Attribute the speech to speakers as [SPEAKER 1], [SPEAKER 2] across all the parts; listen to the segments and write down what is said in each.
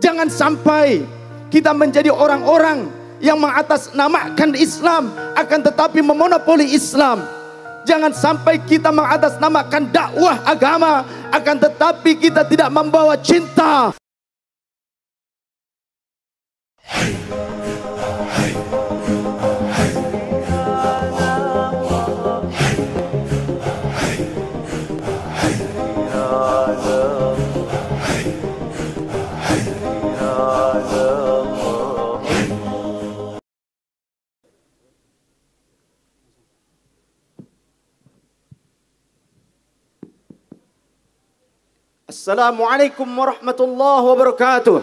[SPEAKER 1] Jangan sampai kita menjadi orang-orang yang mengatasnamakan Islam akan tetapi memonopoli Islam. Jangan sampai kita mengatasnamakan dakwah agama akan tetapi kita tidak membawa cinta. Assalamualaikum warahmatullahi wabarakatuh.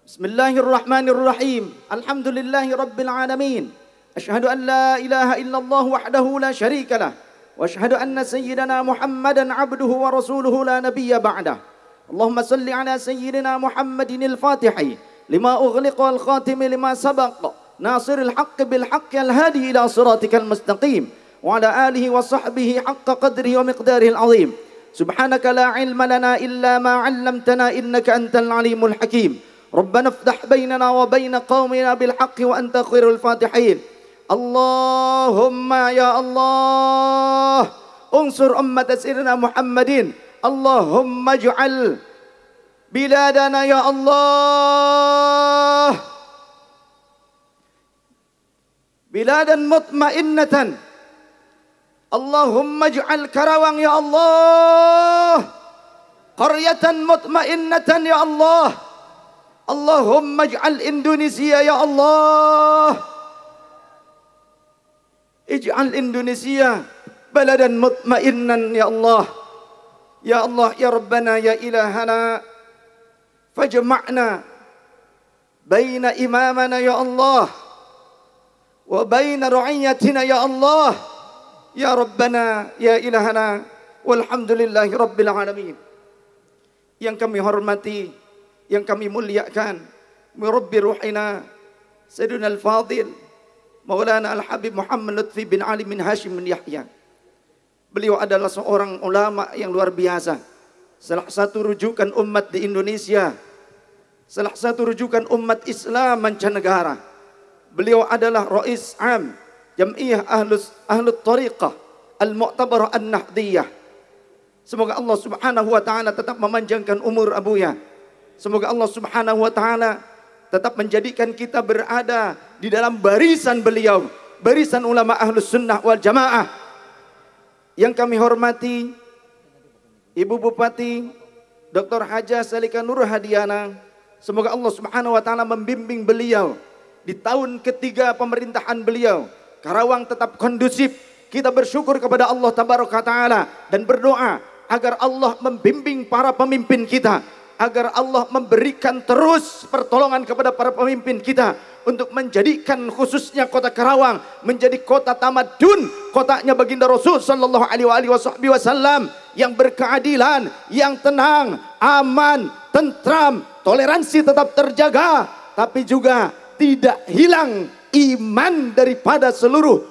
[SPEAKER 1] Bismillahirrahmanirrahim. Alhamdulillahi rabbil alamin. Asyhadu an la ilaha illallah wahdahu la syarika lah. Wa asyhadu anna sayyidana Muhammadan abduhu wa rasuluhu la nabiyya ba'dah. Allahumma salli ala sayyidina Muhammadin al-Fatihi lima ughliqa al-khatimi lima sabaq. Nasiril haqqi bil haqqi al-hadi ila siratikal mustaqim. وعلى آله وصحبه حق قدره ومقداره العظيم سبحانك لا علم لنا إلا ما علمتنا إنك أنت العليم الحكيم ربنا افتح بيننا وبين قومنا بالحق وأنت خير الفاتحين اللهم يا الله انصر أمة سيدنا محمد اللهم اجعل بلادنا يا الله بلادا مطمئنة Allahumma ij'al Karawang ya Allah qaryatan mutmainnatan ya Allah. Allahumma ij'al Indonesia ya Allah ij'al Indonesia baladan mutmainnan ya Allah. Ya Allah ya Rabbana ya ilahana fajma'na baina imamana ya Allah wa baina ra'iyatina ya Allah. Ya Rabbana, ya ilahana, walhamdulillahi rabbil alamin. Yang kami hormati, yang kami muliakan, Murabbi ruhina, Sayyidina al-Fadil, Maulana al-Habib Muhammad Lutfi bin Ali bin Hashim bin Yahya. Beliau adalah seorang ulama yang luar biasa. Salah satu rujukan umat di Indonesia. Salah satu rujukan umat Islam mancanegara. Beliau adalah Rais Am Jam'iyah Ahlut Tariqah Al-Mu'tabarah An-Nahdiyah. Semoga Allah subhanahu wa ta'ala tetap memanjangkan umur abuya. Semoga Allah subhanahu wa ta'ala tetap menjadikan kita berada di dalam barisan beliau, barisan ulama Ahlus Sunnah wal Jamaah. Yang kami hormati Ibu Bupati Dr. Hajah Salika Nur Hadiana. Semoga Allah subhanahu wa ta'ala membimbing beliau di tahun ketiga pemerintahan beliau. Karawang tetap kondusif. Kita bersyukur kepada Allah tabaraka taala dan berdoa agar Allah membimbing para pemimpin kita, agar Allah memberikan terus pertolongan kepada para pemimpin kita untuk menjadikan khususnya kota Karawang menjadi kota tamadun, kotanya baginda Rasul sallallahu alaihi wasallam yang berkeadilan, yang tenang, aman, tentram, toleransi tetap terjaga, tapi juga tidak hilang iman daripada seluruh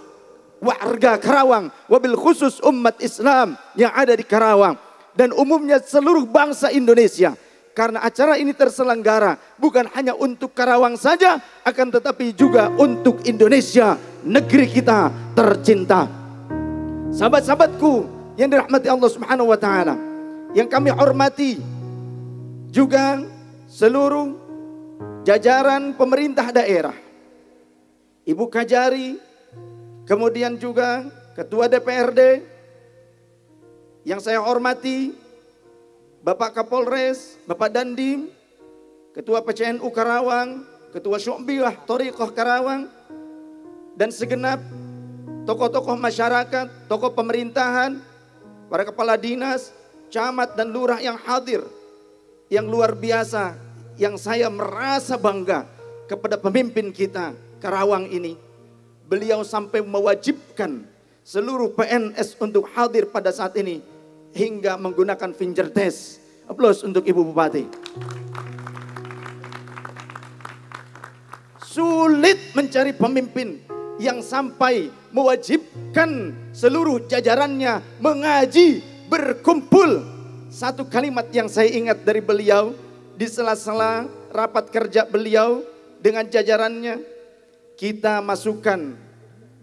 [SPEAKER 1] warga Karawang, wabil khusus umat Islam yang ada di Karawang dan umumnya seluruh bangsa Indonesia. Karena acara ini terselenggara bukan hanya untuk Karawang saja, akan tetapi juga untuk Indonesia, negeri kita tercinta. Sahabat-sahabatku yang dirahmati Allah Subhanahu wa taala, yang kami hormati juga seluruh jajaran pemerintah daerah, Ibu Kajari, kemudian juga Ketua DPRD, yang saya hormati Bapak Kapolres, Bapak Dandim, Ketua PCNU Karawang, Ketua Syu'biyah Thariqah Karawang, dan segenap tokoh-tokoh masyarakat, tokoh pemerintahan, para kepala dinas, camat dan lurah yang hadir, yang luar biasa, yang saya merasa bangga kepada pemimpin kita Karawang ini. Beliau sampai mewajibkan seluruh PNS untuk hadir pada saat ini hingga menggunakan finger test. Aplaus untuk Ibu Bupati. Sulit mencari pemimpin yang sampai mewajibkan seluruh jajarannya mengaji, berkumpul Satu kalimat yang saya ingat dari beliau di sela-sela rapat kerja beliau dengan jajarannya, kita masukkan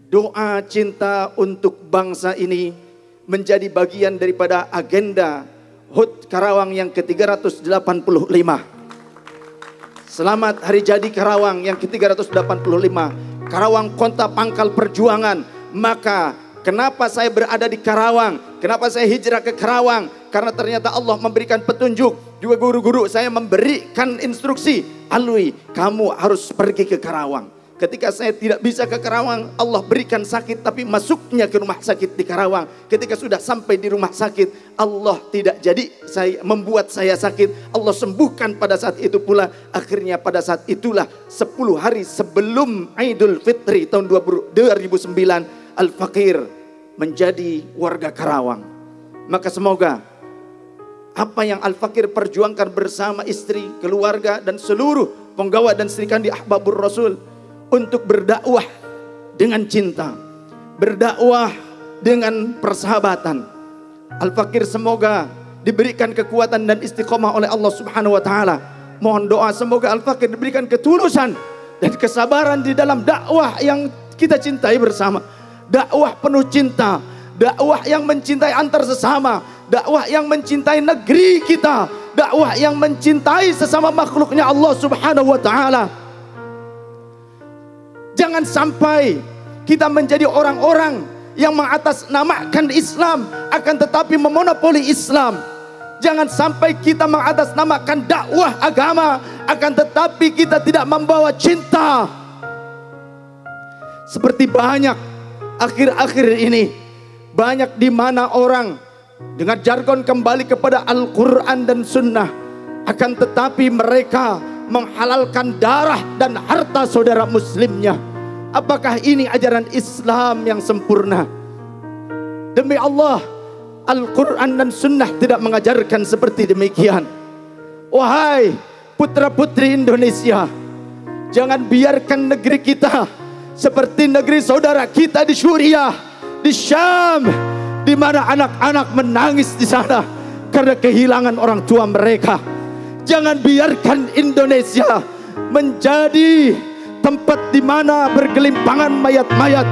[SPEAKER 1] doa cinta untuk bangsa ini menjadi bagian daripada agenda HUT Karawang yang ke-385. Selamat hari jadi Karawang yang ke-385. Karawang kota pangkal perjuangan. Maka kenapa saya berada di Karawang? Kenapa saya hijrah ke Karawang? Karena ternyata Allah memberikan petunjuk. Juga guru-guru saya memberikan instruksi. Alwi, kamu harus pergi ke Karawang. Ketika saya tidak bisa ke Karawang, Allah berikan sakit, tapi masuknya ke rumah sakit di Karawang. Ketika sudah sampai di rumah sakit, Allah tidak jadi membuat saya sakit. Allah sembuhkan pada saat itu pula. Akhirnya pada saat itulah 10 hari sebelum Idul Fitri tahun 2009, Al-Fakir menjadi warga Karawang. Maka semoga apa yang Al-Fakir perjuangkan bersama istri, keluarga, dan seluruh penggawa dan serikandi Ahbabur Rasul untuk berdakwah dengan cinta, berdakwah dengan persahabatan. Al-Fakir semoga diberikan kekuatan dan istiqomah oleh Allah Subhanahu wa taala. Mohon doa semoga Al-Fakir diberikan ketulusan dan kesabaran di dalam dakwah yang kita cintai bersama. Dakwah penuh cinta, dakwah yang mencintai antar sesama, dakwah yang mencintai negeri kita, dakwah yang mencintai sesama makhluknya Allah Subhanahu wa taala. Jangan sampai kita menjadi orang-orang yang mengatasnamakan Islam akan tetapi memonopoli Islam. Jangan sampai kita mengatasnamakan dakwah agama akan tetapi kita tidak membawa cinta. Seperti banyak akhir-akhir ini, banyak di mana orang dengan jargon kembali kepada Al-Quran dan Sunnah, akan tetapi mereka menghalalkan darah dan harta saudara muslimnya. Apakah ini ajaran Islam yang sempurna? Demi Allah, Al-Quran dan Sunnah tidak mengajarkan seperti demikian. Wahai putra-putri Indonesia, jangan biarkan negeri kita seperti negeri saudara kita di Suriah, di Syam, di mana anak-anak menangis di sana karena kehilangan orang tua mereka. Jangan biarkan Indonesia menjadi tempat di mana bergelimpangan mayat-mayat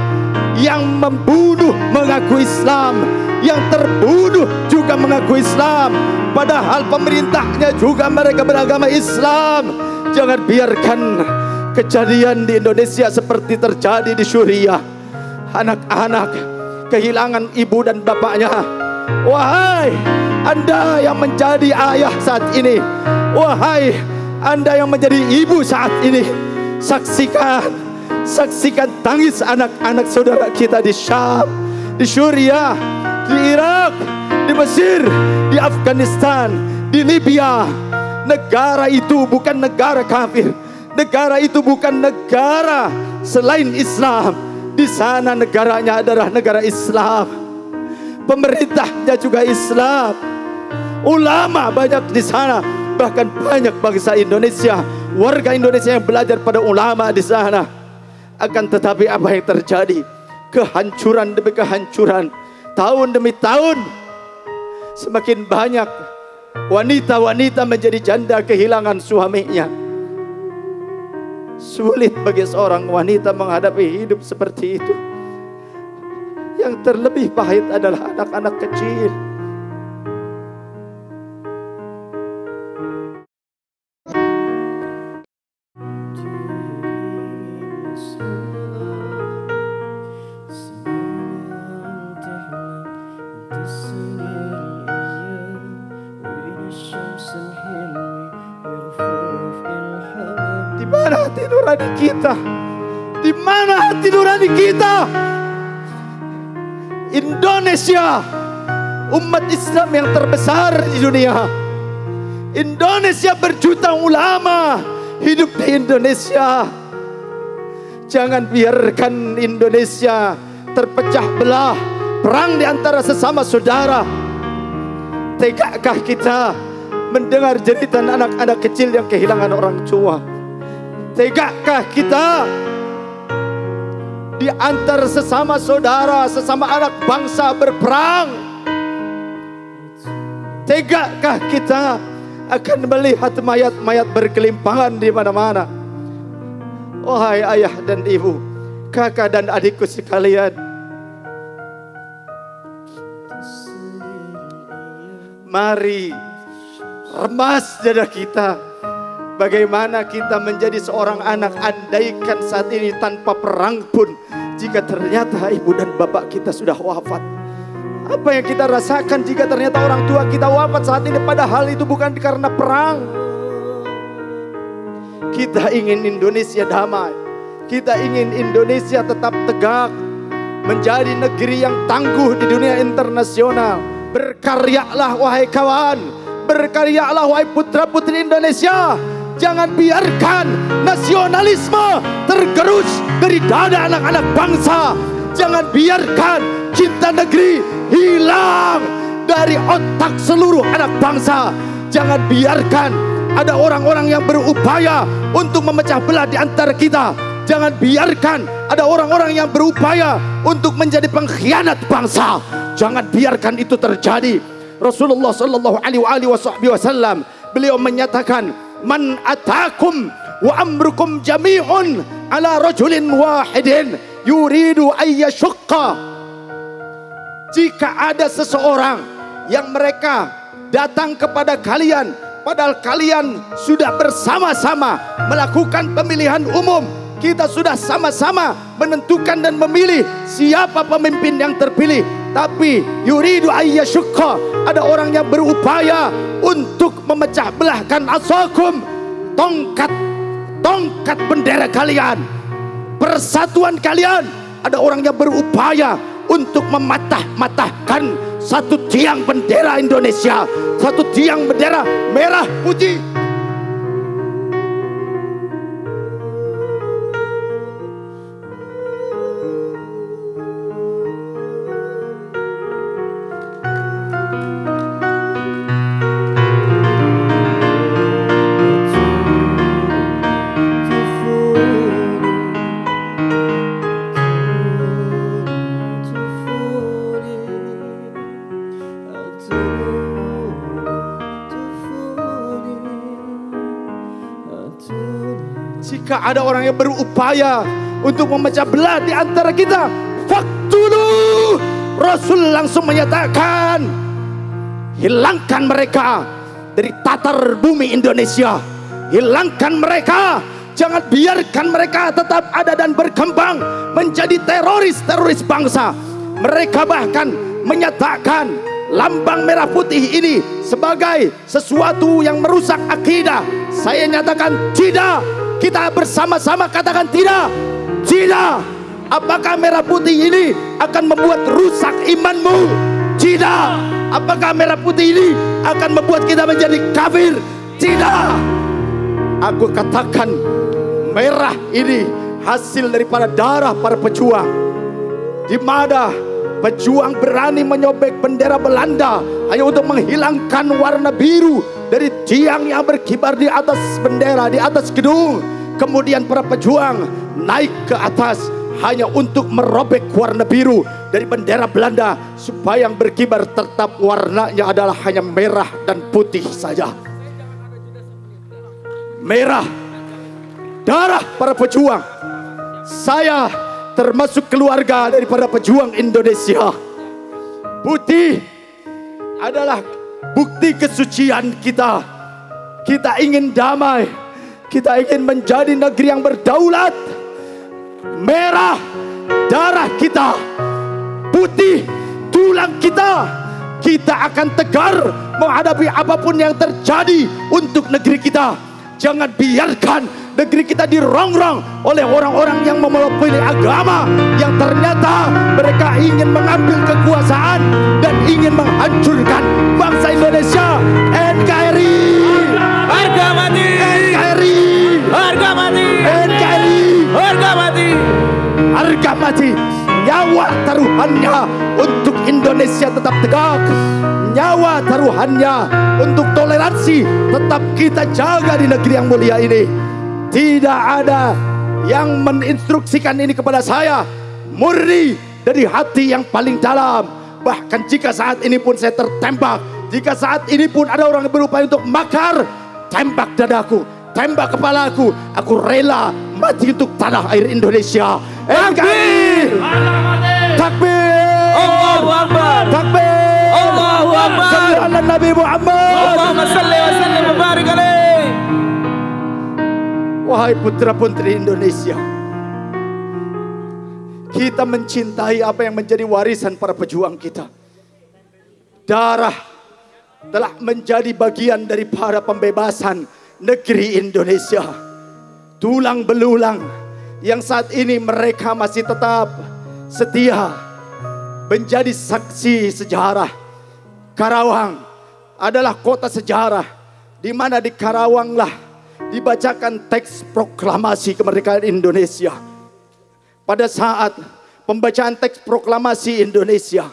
[SPEAKER 1] yang membunuh mengaku Islam, yang terbunuh juga mengaku Islam, padahal pemerintahnya juga mereka beragama Islam. Jangan biarkan kejadian di Indonesia seperti terjadi di Suriah. Anak-anak kehilangan ibu dan bapaknya. Wahai Anda yang menjadi ayah saat ini, wahai Anda yang menjadi ibu saat ini, saksikan tangis anak-anak saudara kita di Syam, di Suriah, di Irak, di Mesir, di Afghanistan, di Libya. Negara itu bukan negara kafir. Negara itu bukan negara selain Islam. Di sana negaranya adalah negara Islam. Pemerintahnya juga Islam. Ulama banyak di sana. Bahkan banyak bangsa Indonesia, warga Indonesia yang belajar pada ulama di sana. Akan tetapi apa yang terjadi? Kehancuran demi kehancuran, tahun demi tahun. Semakin banyak wanita-wanita menjadi janda kehilangan suaminya. Sulit bagi seorang wanita menghadapi hidup seperti itu. Yang terlebih pahit adalah anak-anak kecil. Di mana hati nurani kita? Di mana hati nurani kita? Indonesia, umat Islam yang terbesar di dunia. Indonesia berjuta ulama hidup di Indonesia. Jangan biarkan Indonesia terpecah belah, perang di antara sesama saudara. Tegakah kita mendengar jeritan anak-anak kecil yang kehilangan orang tua? Tegakah kita di antara sesama saudara, sesama anak bangsa berperang? Tegakah kita akan melihat mayat-mayat berkelimpangan di mana-mana? Wahai ayah dan ibu, kakak dan adikku sekalian, mari remas dada kita. Bagaimana kita menjadi seorang anak, andaikan saat ini tanpa perang pun, jika ternyata ibu dan bapak kita sudah wafat. Apa yang kita rasakan jika ternyata orang tua kita wafat saat ini, padahal itu bukan karena perang. Kita ingin Indonesia damai. Kita ingin Indonesia tetap tegak, menjadi negeri yang tangguh di dunia internasional. Berkaryalah wahai kawan, berkaryalah wahai putra-putri Indonesia. Jangan biarkan nasionalisme tergerus dari dada anak-anak bangsa. Jangan biarkan cinta negeri hilang dari otak seluruh anak bangsa. Jangan biarkan ada orang-orang yang berupaya untuk memecah belah di antara kita. Jangan biarkan ada orang-orang yang berupaya untuk menjadi pengkhianat bangsa. Jangan biarkan itu terjadi. Rasulullah sallallahu alaihi wasallam beliau menyatakan, "Man atakum wa amrukum jami'un ala rajulin wahidin yuridu ayyashqa." Jika ada seseorang yang mereka datang kepada kalian, padahal kalian sudah bersama-sama melakukan pemilihan umum, kita sudah sama-sama menentukan dan memilih siapa pemimpin yang terpilih, tapi yuridu ayyashqa, ada orang yang berupaya untuk memecah belahkan asakum, tongkat bendera kalian, persatuan kalian. Ada orang yang berupaya untuk mematah-matahkan satu tiang bendera Indonesia, satu tiang bendera merah putih. Jika ada orang yang berupaya untuk memecah belah di antara kita, faktulu, Rasul langsung menyatakan, hilangkan mereka dari tatar bumi Indonesia. Hilangkan mereka. Jangan biarkan mereka tetap ada dan berkembang menjadi teroris bangsa. Mereka bahkan menyatakan lambang merah putih ini sebagai sesuatu yang merusak akidah. Saya nyatakan tidak. Kita bersama-sama katakan tidak. Tidak. Apakah merah putih ini akan membuat rusak imanmu? Tidak. Apakah merah putih ini akan membuat kita menjadi kafir? Tidak. Aku katakan merah ini hasil daripada darah para pejuang. Di mana pejuang berani menyobek bendera Belanda hanya untuk menghilangkan warna biru dari tiang yang berkibar di atas bendera, di atas gedung. Kemudian para pejuang naik ke atas hanya untuk merobek warna biru dari bendera Belanda, supaya yang berkibar tetap warnanya adalah hanya merah dan putih saja. Merah, darah para pejuang. Saya termasuk keluarga daripada pejuang Indonesia. Putih adalah bukti kesucian kita. Kita ingin damai. Kita ingin menjadi negeri yang berdaulat. Merah, darah kita. Putih, tulang kita. Kita akan tegar menghadapi apapun yang terjadi untuk negeri kita. Jangan biarkan negeri kita dirongrong oleh orang-orang yang mewakili agama, yang ternyata mereka ingin mengambil kekuasaan dan ingin menghancurkan bangsa Indonesia. NKRI,
[SPEAKER 2] harga mati.
[SPEAKER 1] NKRI,
[SPEAKER 2] Harga mati.
[SPEAKER 1] NKRI,
[SPEAKER 2] Harga mati.
[SPEAKER 1] harga mati. Nyawa taruhannya untuk Indonesia tetap tegak. Nyawa taruhannya untuk toleransi tetap kita jaga di negeri yang mulia ini. Tidak ada yang menginstruksikan ini kepada saya, murni dari hati yang paling dalam. Bahkan jika saat ini pun saya tertembak, Jika saat ini pun ada orang yang berupaya untuk makar, tembak dadaku, tembak kepalaku, aku rela mati untuk tanah air Indonesia.
[SPEAKER 2] Takbir!
[SPEAKER 1] Takbir!
[SPEAKER 2] Allahu Akbar!
[SPEAKER 1] Takbir!
[SPEAKER 2] Allahu Akbar!
[SPEAKER 1] Sallu ala Nabi Muhammad.
[SPEAKER 2] Allahumma salli wa sallim wa barik alaih.
[SPEAKER 1] Wahai putra-putri Indonesia, kita mencintai apa yang menjadi warisan para pejuang kita. Darah telah menjadi bagian daripada pembebasan negeri Indonesia. Tulang belulang yang saat ini mereka masih tetap setia menjadi saksi sejarah. Karawang adalah kota sejarah, di mana di Karawanglah dibacakan teks proklamasi kemerdekaan Indonesia. Pada saat pembacaan teks proklamasi Indonesia,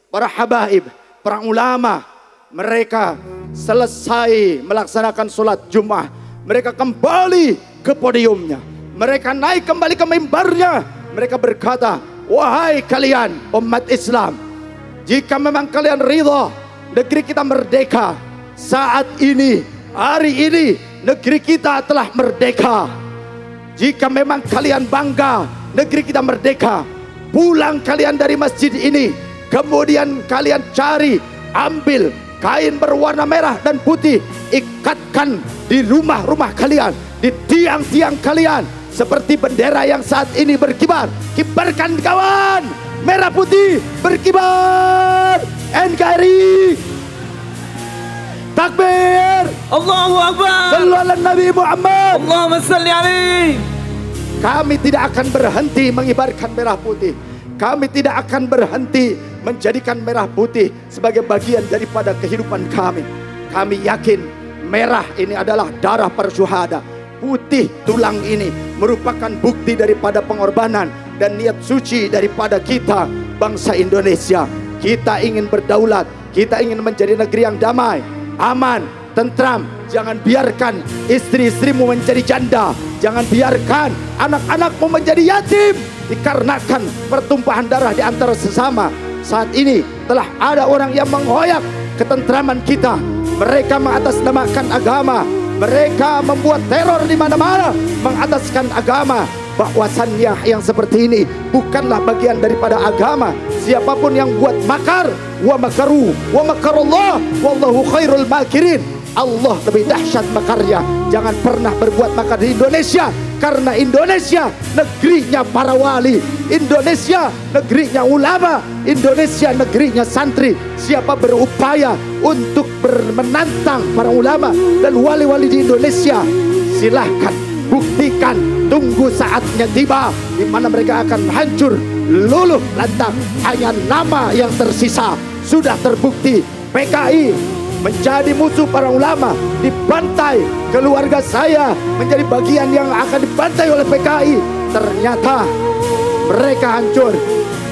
[SPEAKER 1] para habaib, para ulama, mereka selesai melaksanakan sholat Jumat, mereka kembali ke podiumnya, mereka naik kembali ke mimbarnya, mereka berkata, wahai kalian umat Islam, jika memang kalian ridha negeri kita merdeka, saat ini, hari ini negeri kita telah merdeka. Jika memang kalian bangga negeri kita merdeka, pulang kalian dari masjid ini, kemudian kalian cari, ambil kain berwarna merah dan putih, ikatkan di rumah-rumah kalian, di tiang-tiang kalian, seperti bendera yang saat ini berkibar. Kibarkan kawan, merah putih berkibar. NKRI, takbir,
[SPEAKER 2] Allahu Akbar.
[SPEAKER 1] sallu ala Nabi Muhammad.
[SPEAKER 2] Allahumma salli alaih.
[SPEAKER 1] Kami tidak akan berhenti mengibarkan merah putih. Kami tidak akan berhenti menjadikan merah putih sebagai bagian daripada kehidupan kami. Kami yakin merah ini adalah darah para syuhada. Putih tulang ini merupakan bukti daripada pengorbanan dan niat suci daripada kita, bangsa Indonesia. Kita ingin berdaulat, kita ingin menjadi negeri yang damai, aman, tentram. Jangan biarkan istri-istrimu menjadi janda. Jangan biarkan anak-anakmu menjadi yatim dikarenakan pertumpahan darah di antara sesama. Saat ini telah ada orang yang menghoyak ketentraman kita. Mereka mengatasnamakan agama. Mereka membuat teror di mana-mana mengataskan agama. Bahwasannya yang seperti ini bukanlah bagian daripada agama. Siapapun yang buat makar, wa makaru wa makarullah wallahu khairul makirin. Allah lebih dahsyat makarnya. Jangan pernah berbuat makar di Indonesia, karena Indonesia negerinya para wali, Indonesia negerinya ulama, Indonesia negerinya santri. Siapa berupaya untuk menantang para ulama dan wali-wali di Indonesia, silahkan buktikan. Tunggu saatnya tiba di mana mereka akan hancur, luluh lantak. Hanya nama yang tersisa. Sudah terbukti PKI menjadi musuh para ulama, dibantai. Keluarga saya menjadi bagian yang akan dibantai oleh PKI. Ternyata mereka hancur.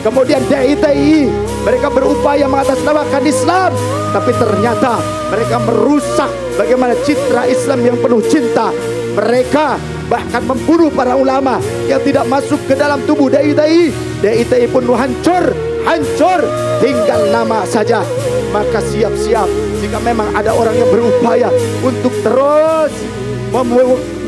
[SPEAKER 1] Kemudian DITI, mereka berupaya mengatasnamakan Islam, tapi ternyata mereka merusak bagaimana citra Islam yang penuh cinta. Mereka bahkan membunuh para ulama yang tidak masuk ke dalam tubuh DITI. DITI pun hancur, tinggal nama saja. Maka siap-siap jika memang ada orang yang berupaya untuk terus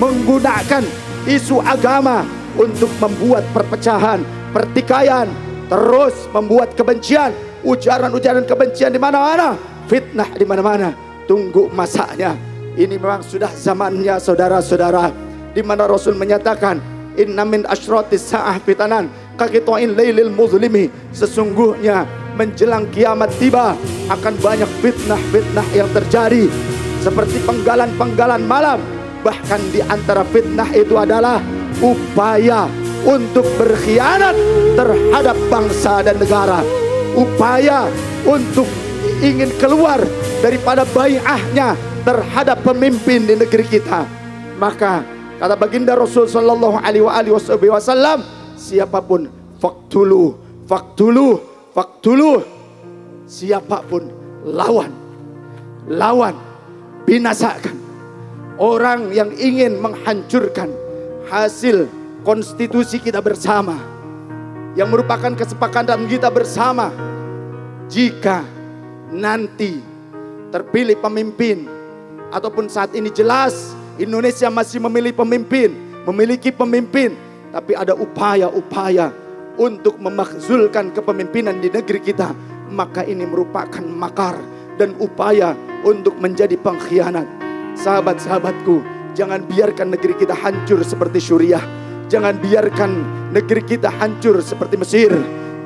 [SPEAKER 1] menggunakan isu agama untuk membuat perpecahan, pertikaian, terus membuat kebencian, ujaran-ujaran kebencian di mana-mana, fitnah di mana-mana. Tunggu masanya. Ini memang sudah zamannya, saudara-saudara, di mana Rasul menyatakan, inna min asyratis sa'ah fitanan kaqita'in lailil muzlimi. Sesungguhnya menjelang kiamat tiba akan banyak fitnah-fitnah yang terjadi seperti penggalan-penggalan malam. Bahkan di antara fitnah itu adalah upaya untuk berkhianat terhadap bangsa dan negara, upaya untuk ingin keluar daripada bai'ahnya terhadap pemimpin di negeri kita. Maka kata baginda Rasul sallallahu alaihi wasallam, siapapun faktulu, siapapun lawan, binasakan orang yang ingin menghancurkan hasil konstitusi kita bersama, yang merupakan kesepakatan kita bersama. Jika nanti terpilih pemimpin, ataupun saat ini jelas Indonesia masih memiliki pemimpin, tapi ada upaya-upaya untuk memakzulkan kepemimpinan di negeri kita, maka ini merupakan makar dan upaya untuk menjadi pengkhianat. Sahabat-sahabatku, jangan biarkan negeri kita hancur seperti Suriah. Jangan biarkan negeri kita hancur seperti Mesir.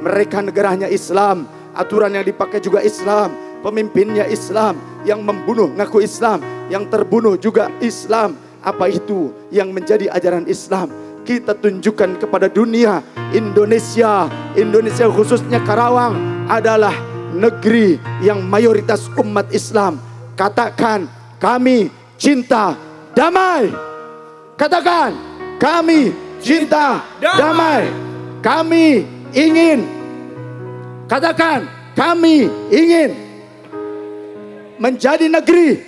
[SPEAKER 1] Mereka negaranya Islam, aturan yang dipakai juga Islam, pemimpinnya Islam, yang membunuh ngaku Islam, yang terbunuh juga Islam. Apa itu yang menjadi ajaran Islam? Kita tunjukkan kepada dunia, Indonesia khususnya Karawang adalah negeri yang mayoritas umat Islam. Katakan, kami cinta damai. Katakan, kami cinta damai. Kami ingin, katakan, kami ingin menjadi negeri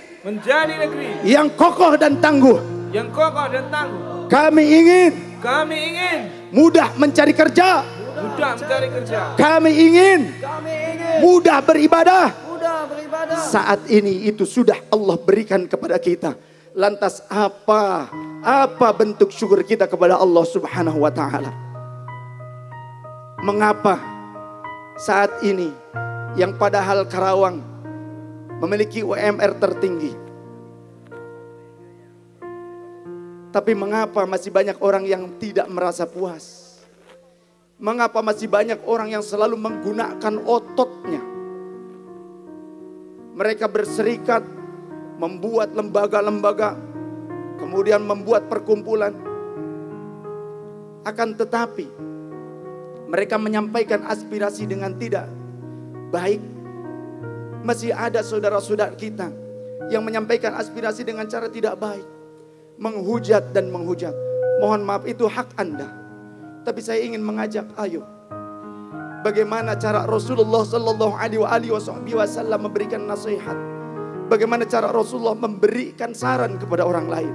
[SPEAKER 1] yang kokoh dan tangguh. Kami ingin mudah mencari kerja. Kami ingin mudah beribadah. Saat ini itu sudah Allah berikan kepada kita. Lantas apa bentuk syukur kita kepada Allah Subhanahu wa taala? Mengapa saat ini yang padahal Karawang memiliki UMR tertinggi, tapi mengapa masih banyak orang yang tidak merasa puas? Mengapa masih banyak orang yang selalu menggunakan ototnya? Mereka berserikat, membuat lembaga-lembaga, kemudian membuat perkumpulan. Akan tetapi, mereka menyampaikan aspirasi dengan tidak baik. Masih ada saudara-saudara kita yang menyampaikan aspirasi dengan cara tidak baik. Menghujat dan menghujat. Mohon maaf, itu hak Anda. Tapi saya ingin mengajak, ayo. Bagaimana cara Rasulullah Sallallahu Alaihi Wasallam memberikan nasihat? Bagaimana cara Rasulullah memberikan saran kepada orang lain?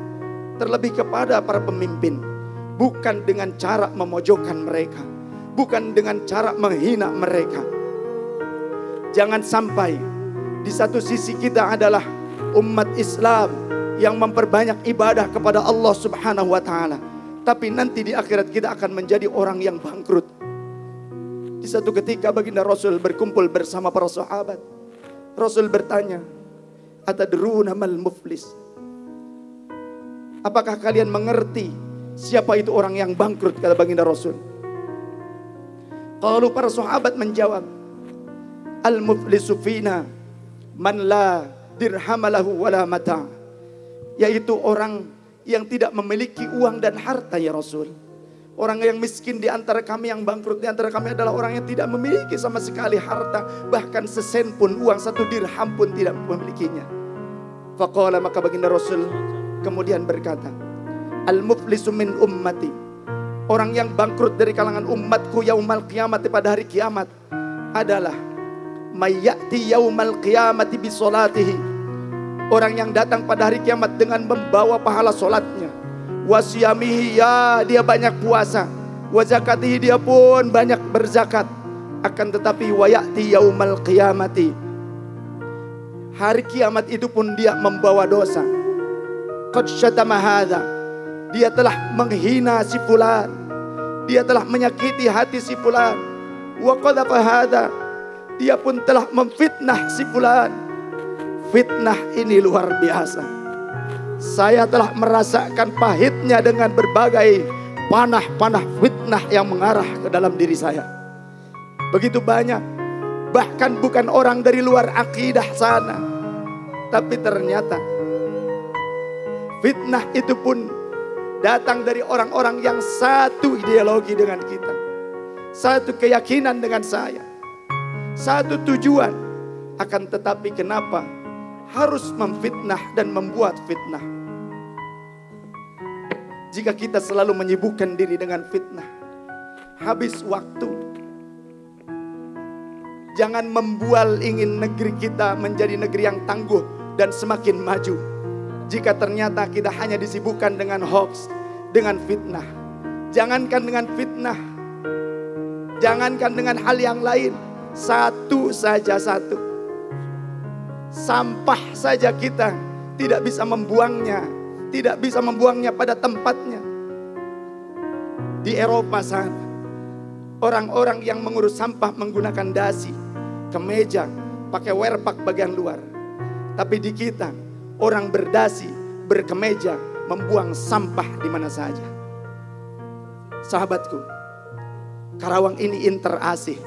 [SPEAKER 1] Terlebih kepada para pemimpin. Bukan dengan cara memojokkan mereka. Bukan dengan cara menghina mereka. Jangan sampai di satu sisi kita adalah umat Islam yang memperbanyak ibadah kepada Allah Subhanahu wa taala, tapi nanti di akhirat kita akan menjadi orang yang bangkrut. Di satu ketika baginda Rasul berkumpul bersama para sahabat. Rasul bertanya, "Atadruna mal muflis?" Apakah kalian mengerti siapa itu orang yang bangkrut? Kata baginda Rasul. Kalau para sahabat menjawab, "Al-muflisu fina man la dirhamalahu wala mata'." Yaitu orang yang tidak memiliki uang dan harta, ya Rasul. Orang yang miskin di antara kami, yang bangkrut di antara kami adalah orang yang tidak memiliki sama sekali harta. Bahkan sesen pun, uang 1 dirham pun tidak memilikinya. Faqala, maka baginda Rasul kemudian berkata, "Al-muflisu min ummati." Orang yang bangkrut dari kalangan umatku yaumal qiyamati, pada hari kiamat, adalah mayyati yaumal qiyamati bisolatihi. Orang yang datang pada hari kiamat dengan membawa pahala solatnya. Wasiyamihi, ya dia banyak puasa. Wazakatihi, dia pun banyak berzakat. Akan tetapi wayati yaumal qiyamati, hari kiamat itu pun dia membawa dosa. Qad syatama hadza, dia telah menghina si fulan. Dia telah menyakiti hati si fulan. Wa qadhafa hadza, dia pun telah memfitnah si fulan. Fitnah ini luar biasa. Saya telah merasakan pahitnya dengan berbagai panah-panah fitnah yang mengarah ke dalam diri saya. Begitu banyak. Bahkan bukan orang dari luar akidah sana. Tapi ternyata fitnah itu pun datang dari orang-orang yang satu ideologi dengan kita. Satu keyakinan dengan saya. Satu tujuan. Akan tetapi kenapa harus memfitnah dan membuat fitnah? Jika kita selalu menyibukkan diri dengan fitnah, habis waktu. Jangan membual ingin negeri kita menjadi negeri yang tangguh dan semakin maju, jika ternyata kita hanya disibukkan dengan hoax, dengan fitnah. Jangankan dengan fitnah, jangankan dengan hal yang lain, satu saja, satu. Sampah saja kita tidak bisa membuangnya, tidak bisa membuangnya pada tempatnya. Di Eropa sana, orang-orang yang mengurus sampah menggunakan dasi, kemeja, pakai werpak bagian luar. Tapi di kita, orang berdasi, berkemeja, membuang sampah di mana saja. Sahabatku, Karawang ini interasih.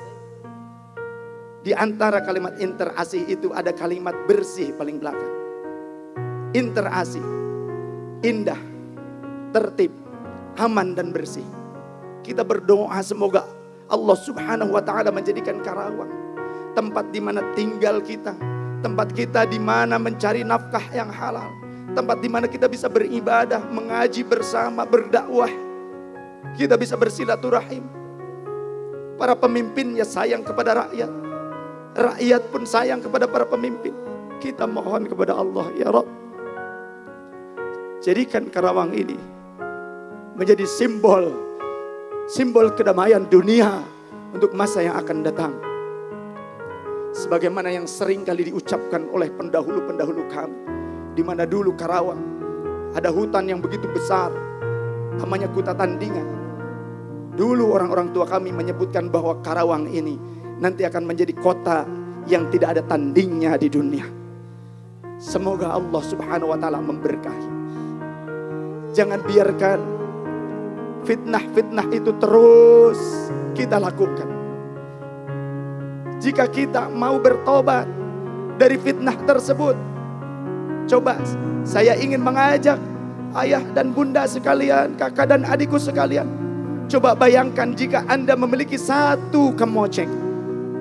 [SPEAKER 1] Di antara kalimat interasih itu ada kalimat bersih paling belakang. Interasih, indah, tertib, aman dan bersih. Kita berdoa semoga Allah Subhanahu wa Ta'ala menjadikan Karawang tempat di mana tinggal kita, tempat kita di mana mencari nafkah yang halal, tempat di mana kita bisa beribadah, mengaji bersama, berdakwah, kita bisa bersilaturahim. Para pemimpinnya sayang kepada rakyat, rakyat pun sayang kepada para pemimpin. Kita mohon kepada Allah, ya Rabb, jadikan Karawang ini menjadi simbol kedamaian dunia untuk masa yang akan datang. Sebagaimana yang sering kali diucapkan oleh pendahulu-pendahulu kami, di mana dulu Karawang ada hutan yang begitu besar, namanya Kuta Tandingan. Dulu orang-orang tua kami menyebutkan bahwa Karawang ini nanti akan menjadi kota yang tidak ada tandingnya di dunia. Semoga Allah Subhanahu wa Ta'ala memberkahi. Jangan biarkan fitnah-fitnah itu terus kita lakukan. Jika kita mau bertobat dari fitnah tersebut, coba saya ingin mengajak ayah dan bunda sekalian, kakak dan adikku sekalian, coba bayangkan jika Anda memiliki satu kemoceng,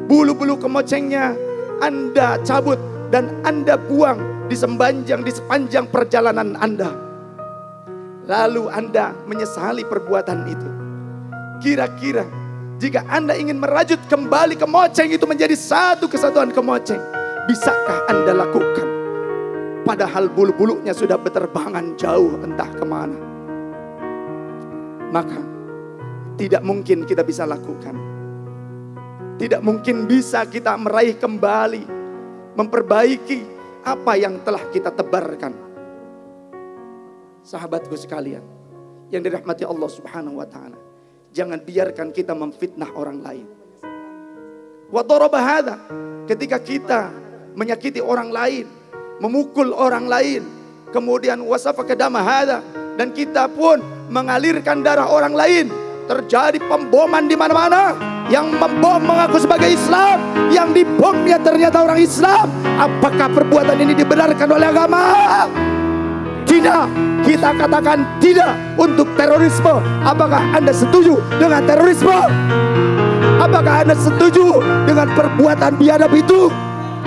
[SPEAKER 1] bulu-bulu kemocengnya Anda cabut dan Anda buang di sepanjang perjalanan Anda. Lalu Anda menyesali perbuatan itu. Kira-kira jika Anda ingin merajut kembali kemoceng itu menjadi satu kesatuan kemoceng, bisakah Anda lakukan? Padahal bulu-bulunya sudah berterbangan jauh entah kemana. Maka tidak mungkin kita bisa lakukan. Tidak mungkin bisa kita meraih kembali, memperbaiki apa yang telah kita tebarkan. Sahabatku sekalian yang dirahmati Allah Subhanahu wa Ta'ala, jangan biarkan kita memfitnah orang lain. Wa daraba hadza, ketika kita menyakiti orang lain, memukul orang lain, kemudian wasafaka dama hadza, dan kita pun mengalirkan darah orang lain, terjadi pemboman di mana-mana. Yang membom mengaku sebagai Islam, yang dibomnya ternyata orang Islam. Apakah perbuatan ini dibenarkan oleh agama? Tidak. Kita katakan tidak untuk terorisme. Apakah Anda setuju dengan terorisme? Apakah Anda setuju dengan perbuatan biadab itu?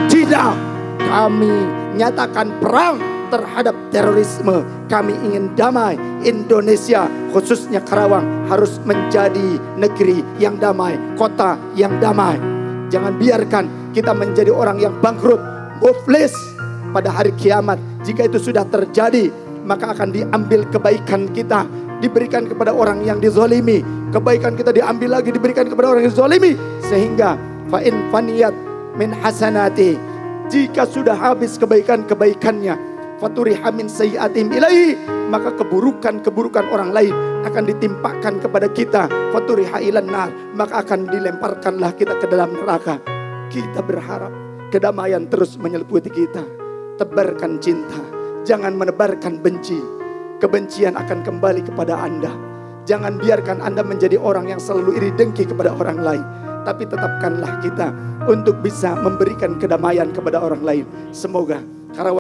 [SPEAKER 1] Tidak. Kami nyatakan perang terhadap terorisme. Kami ingin damai. Indonesia, khususnya Karawang, harus menjadi negeri yang damai, kota yang damai. Jangan biarkan kita menjadi orang yang bangkrut, muflis pada hari kiamat. Jika itu sudah terjadi, maka akan diambil kebaikan kita, diberikan kepada orang yang dizalimi. Kebaikan kita diambil lagi, diberikan kepada orang yang dizalimi. Sehingga fa'in faniyat min hasanati, jika sudah habis kebaikan-kebaikannya, faturiha min sayyi'atihim ilaihi, maka keburukan-keburukan orang lain akan ditimpakan kepada kita. Faturiha ilan nar, maka akan dilemparkanlah kita ke dalam neraka. Kita berharap kedamaian terus menyelimuti kita. Tebarkan cinta, jangan menebarkan benci. Kebencian akan kembali kepada Anda. Jangan biarkan Anda menjadi orang yang selalu iri dengki kepada orang lain. Tapi tetapkanlah kita untuk bisa memberikan kedamaian kepada orang lain. Semoga Karawang